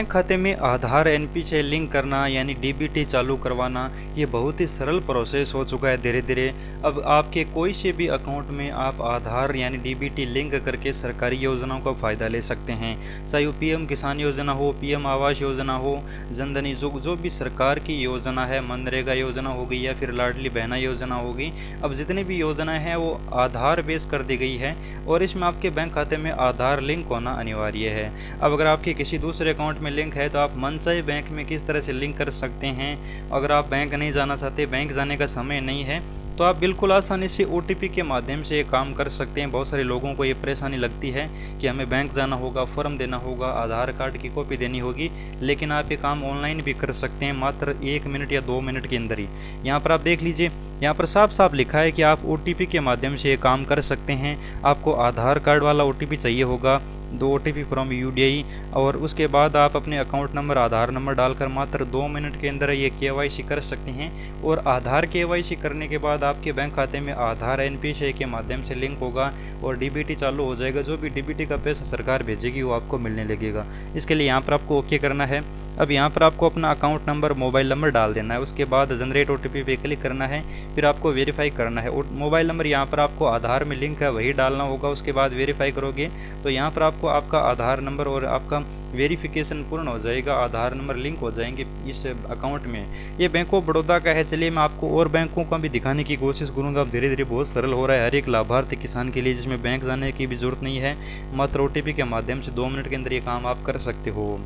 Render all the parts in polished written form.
Bank खाते में आधार NP से लिंक करना यानी डीबीटी चालू करवाना ये बहुत ही सरल प्रोसेस हो चुका है धीरे धीरे। अब आपके कोई से भी अकाउंट में आप आधार यानी डीबीटी लिंक करके सरकारी योजनाओं का फ़ायदा ले सकते हैं। चाहे वो पीएम किसान योजना हो, पीएम आवास योजना हो, जनधन जो भी सरकार की योजना है, मनरेगा योजना होगी या फिर लाडली बहना योजना होगी, अब जितनी भी योजनाएं हैं वो आधार बेस कर दी गई है और इसमें आपके बैंक खाते में आधार लिंक होना अनिवार्य है। अब अगर आपके किसी दूसरे अकाउंट में लिंक है तो आप मनचाहे बैंक में किस तरह से लिंक कर सकते हैं। अगर आप बैंक नहीं जाना चाहते, बैंक जाने का समय नहीं है, तो आप बिल्कुल आसानी से ओटीपी के माध्यम से ये काम कर सकते हैं। बहुत सारे लोगों को ये परेशानी लगती है कि हमें बैंक जाना होगा, फॉर्म देना होगा, आधार कार्ड की कॉपी देनी होगी, लेकिन आप ये काम ऑनलाइन भी कर सकते हैं मात्र 1 मिनट या 2 मिनट के अंदर ही। यहाँ पर आप देख लीजिए, यहाँ पर साफ साफ लिखा है कि आप ओटीपी के माध्यम से ये काम कर सकते हैं। आपको आधार कार्ड वाला ओटीपी चाहिए होगा, 2 ओटीपी फ्रॉम यूडीआई, और उसके बाद आप अपने अकाउंट नंबर, आधार नंबर डालकर मात्र 2 मिनट के अंदर ये केवाईसी कर सकते हैं। और आधार केवाईसी करने के बाद आपके बैंक खाते में आधार एनपीसीआई के माध्यम से लिंक होगा और डीबीटी चालू हो जाएगा। जो भी डीबीटी का पैसा सरकार भेजेगी वो आपको मिलने लगेगा। इसके लिए यहाँ पर आपको ओके करना है। अब यहाँ पर आपको अपना अकाउंट नंबर, मोबाइल नंबर डाल देना है। उसके बाद जनरेट ओटीपी पे क्लिक करना है, फिर आपको वेरीफाई करना है। और मोबाइल नंबर यहाँ पर आपको आधार में लिंक है वही डालना होगा। उसके बाद वेरीफाई करोगे तो यहाँ पर आपको आपका आधार नंबर और आपका वेरिफिकेशन पूर्ण हो जाएगा, आधार नंबर लिंक हो जाएंगे इस अकाउंट में। ये बैंक ऑफ बड़ौदा का है। चलिए मैं आपको और बैंकों का भी दिखाने की कोशिश करूंगा। अब धीरे धीरे बहुत सरल हो रहा है हर एक लाभार्थी किसान के लिए, जिसमें बैंक जाने की भी जरूरत नहीं है। मात्र ओटीपी के माध्यम से 2 मिनट के अंदर ये काम आप कर सकते हो।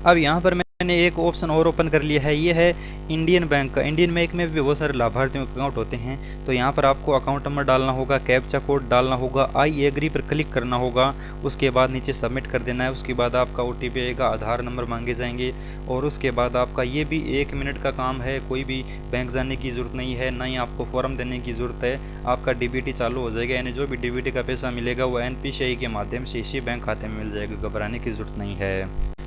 अब यहाँ पर मैंने एक ऑप्शन और ओपन कर लिया है, ये है इंडियन बैंक का। इंडियन बैंक में भी बहुत सारे लाभार्थियों के अकाउंट होते हैं। तो यहाँ पर आपको अकाउंट नंबर डालना होगा, कैप्चा कोड डालना होगा, आई एग्री पर क्लिक करना होगा। उसके बाद नीचे सबमिट कर देना है। उसके बाद आपका ओटीपी आएगा, आधार नंबर मांगे जाएंगे और उसके बाद आपका ये भी 1 मिनट का काम है। कोई भी बैंक जाने की ज़रूरत नहीं है, ना ही आपको फॉर्म देने की ज़रूरत है। आपका डीबीटी चालू हो जाएगा, यानी जो भी डीबीटी का पैसा मिलेगा वो एनपीसीआई के माध्यम से इसी बैंक खाते में मिल जाएगा। घबराने की ज़रूरत नहीं है।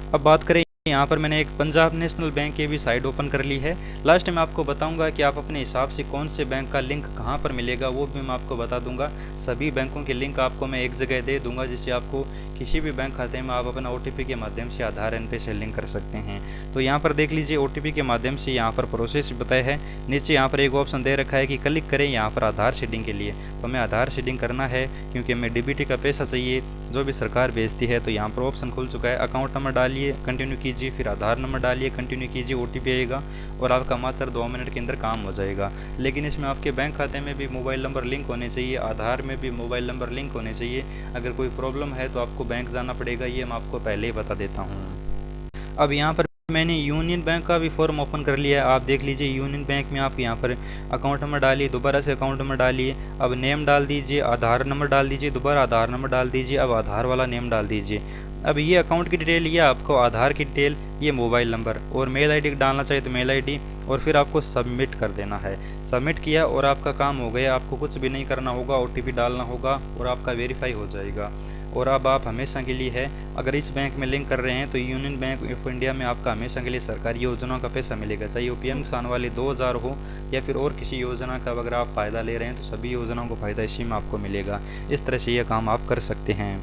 अब बात करें, यहाँ पर मैंने एक पंजाब नेशनल बैंक की भी साइट ओपन कर ली है। लास्ट में आपको बताऊंगा कि आप अपने हिसाब से कौन से बैंक का लिंक कहाँ पर मिलेगा, वो भी मैं आपको बता दूंगा। सभी बैंकों के लिंक आपको मैं एक जगह दे दूंगा, जिससे आपको किसी भी बैंक खाते में आप अपना ओटीपी के माध्यम से आधार एनपी से लिंक कर सकते हैं। तो यहाँ पर देख लीजिए, ओटीपी के माध्यम से यहाँ पर प्रोसेस बताया है। नीचे यहाँ पर एक ऑप्शन दे रखा है कि क्लिक करें यहाँ पर आधार सीडिंग के लिए। तो हमें आधार सीडिंग करना है क्योंकि हमें डीबीटी का पैसा चाहिए जो भी सरकार भेजती है। तो यहाँ पर ऑप्शन खुल चुका है। अकाउंट नंबर डालिए, कंटिन्यू कीजिए, फिर आधार नंबर डालिए, कंटिन्यू कीजिए, ओटीपी आएगा और आपका मात्र 2 मिनट के अंदर काम हो जाएगा। लेकिन इसमें आपके बैंक खाते में भी मोबाइल नंबर लिंक होने चाहिए, आधार में भी मोबाइल नंबर लिंक होने चाहिए। अगर कोई प्रॉब्लम है तो आपको बैंक जाना पड़ेगा, ये मैं आपको पहले ही बता देता हूँ। अब यहाँ पर मैंने यूनियन बैंक का भी फॉर्म ओपन कर लिया है। आप देख लीजिए, यूनियन बैंक में आप यहाँ पर अकाउंट नंबर डालिए, दोबारा से अकाउंट नंबर डालिए, अब नेम डाल दीजिए, आधार नंबर डाल दीजिए, दोबारा आधार नंबर डाल दीजिए, अब आधार वाला नेम डाल दीजिए। अब ये अकाउंट की डिटेल, ये आपको आधार की डिटेल, ये मोबाइल नंबर और मेल आईडी डालना चाहिए तो मेल आईडी, और फिर आपको सबमिट कर देना है। सबमिट किया और आपका काम हो गया। आपको कुछ भी नहीं करना होगा, ओटीपी डालना होगा और आपका वेरीफाई हो जाएगा। और अब आप हमेशा के लिए है, अगर इस बैंक में लिंक कर रहे हैं तो यूनियन बैंक ऑफ इंडिया में आपका हमेशा के लिए सरकारी योजनाओं का पैसा मिलेगा। चाहे वो पीएम किसान वाली 2000 हो या फिर और किसी योजना का अगर आप फ़ायदा ले रहे हैं तो सभी योजनाओं को फ़ायदा इसी में आपको मिलेगा। इस तरह से ये काम आप कर सकते हैं।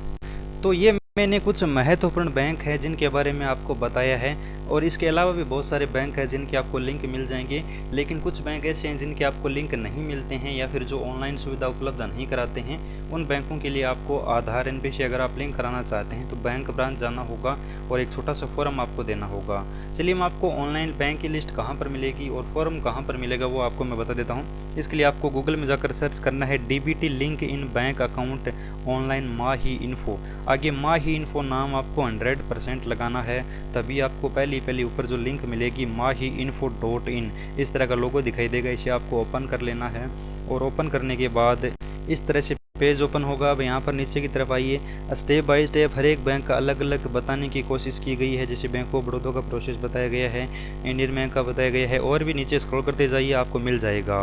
तो ये मैंने कुछ महत्वपूर्ण बैंक है जिनके बारे में आपको बताया है, और इसके अलावा भी बहुत सारे बैंक हैं जिनके आपको लिंक मिल जाएंगे। लेकिन कुछ बैंक ऐसे हैं जिनके आपको लिंक नहीं मिलते हैं या फिर जो ऑनलाइन सुविधा उपलब्ध नहीं कराते हैं। उन बैंकों के लिए आपको आधार एनपी से अगर आप लिंक कराना चाहते हैं तो बैंक ब्रांच जाना होगा और एक छोटा सा फॉर्म आपको देना होगा। चलिए मैं आपको ऑनलाइन बैंक की लिस्ट कहाँ पर मिलेगी और फॉर्म कहाँ पर मिलेगा वो आपको मैं बता देता हूँ। इसके लिए आपको गूगल में जाकर सर्च करना है DBT link in bank account online Mahi info. आगे माही इन्फो नाम आपको 100% लगाना है, तभी आपको पहली ऊपर जो लिंक मिलेगी mahiinfo.in, इस तरह का लोगो दिखाई देगा। इसे आपको ओपन कर लेना है और ओपन करने के बाद इस तरह से पेज ओपन होगा। अब यहाँ पर नीचे की तरफ आइए, स्टेप बाय स्टेप हर एक बैंक का अलग अलग बताने की कोशिश की गई है। जैसे बैंक ऑफ बड़ौदा का प्रोसेस बताया गया है, इंडियन बैंक का बताया गया है, और भी नीचे स्क्रॉल करते जाइए आपको मिल जाएगा।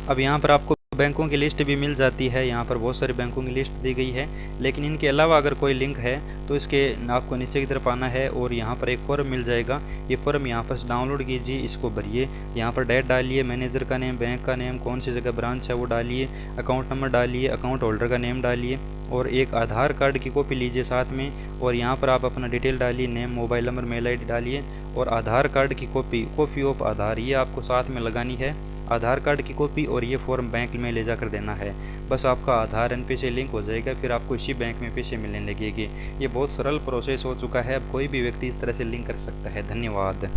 अब यहाँ पर आपको बैंकों की लिस्ट भी मिल जाती है। यहाँ पर बहुत सारे बैंकों की लिस्ट दी गई है, लेकिन इनके अलावा अगर कोई लिंक है तो इसके आपको नीचे की तरफ आना है और यहाँ पर एक फॉर्म मिल जाएगा। ये फॉर्म यहाँ पर डाउनलोड कीजिए, इसको भरिए, यहाँ पर डेट डालिए, मैनेजर का नेम, बैंक का नेम, कौन सी जगह ब्रांच है वो डालिए, अकाउंट नंबर डालिए, अकाउंट होल्डर का नेम डालिए और एक आधार कार्ड की कॉपी लीजिए साथ में। और यहाँ पर आप अपना डिटेल डालिए, name, mobile number, mail ID डालिए और आधार कार्ड की कॉपी ऑफ आधार ये आपको साथ में लगानी है। आधार कार्ड की कॉपी और ये फॉर्म बैंक में ले जाकर देना है। बस आपका आधार NP से लिंक हो जाएगा, फिर आपको इसी बैंक में पैसे मिलने लगेंगे। ये बहुत सरल प्रोसेस हो चुका है, अब कोई भी व्यक्ति इस तरह से लिंक कर सकता है। धन्यवाद।